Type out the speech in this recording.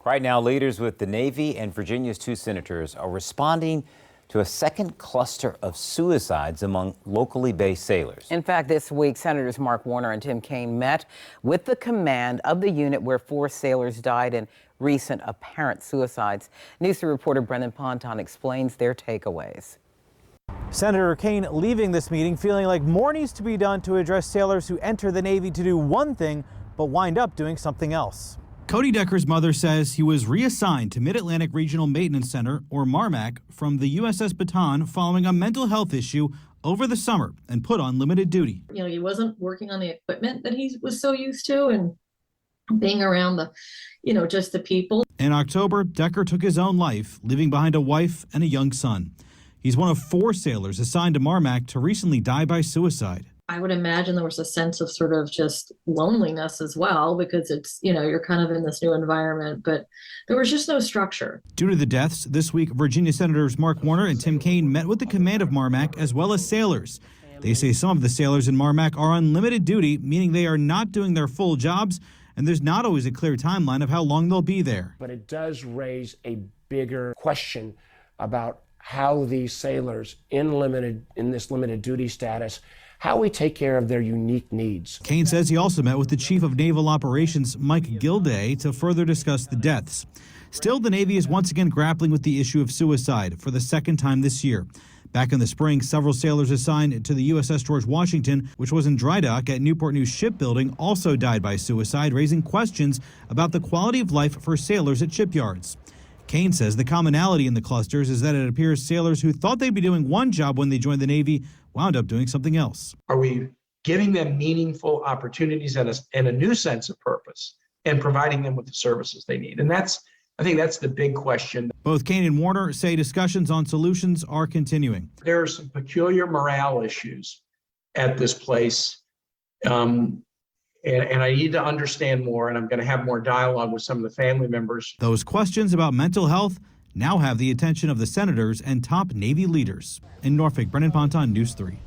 Right now, leaders with the Navy and Virginia's two senators are responding to a second cluster of suicides among locally based sailors. In fact, this week, Senators Mark Warner and Tim Kaine met with the command of the unit where 4 sailors died in recent apparent suicides. News 3 reporter Brendan Ponton explains their takeaways. Senator Kaine leaving this meeting feeling like more needs to be done to address sailors who enter the Navy to do one thing but wind up doing something else. Cody Decker's mother says he was reassigned to Mid-Atlantic Regional Maintenance Center, or MARMC, from the USS Baton following a mental health issue over the summer and put on limited duty. You know, he wasn't working on the equipment that he was so used to and being around the, just the people. In October, Decker took his own life, leaving behind a wife and a young son. He's one of 4 sailors assigned to MARMC to recently die by suicide. I would imagine there was a sense of sort of just loneliness as well, because it's, you're kind of in this new environment, but there was just no structure. Due to the deaths, this week, Virginia Senators Mark Warner and Tim Kaine met with the command of MARMC as well as sailors. They say some of the sailors in MARMC are on limited duty, meaning they are not doing their full jobs, and there's not always a clear timeline of how long they'll be there. But it does raise a bigger question about how these sailors in this limited duty status, how we take care of their unique needs. Kaine says he also met with the Chief of Naval Operations, Mike Gilday, to further discuss the deaths. Still, the Navy is once again grappling with the issue of suicide for the second time this year. Back in the spring, several sailors assigned to the USS George Washington, which was in dry dock at Newport News Shipbuilding, also died by suicide, raising questions about the quality of life for sailors at shipyards. Kaine says the commonality in the clusters is that it appears sailors who thought they'd be doing one job when they joined the Navy wound up doing something else. Are we giving them meaningful opportunities and a new sense of purpose and providing them with the services they need? And I think that's the big question. Both Kaine and Warner say discussions on solutions are continuing. There are some peculiar morale issues at this place. And I need to understand more, and I'm going to have more dialogue with some of the family members. Those questions about mental health now have the attention of the senators and top Navy leaders. In Norfolk, Brendan Ponton, News 3.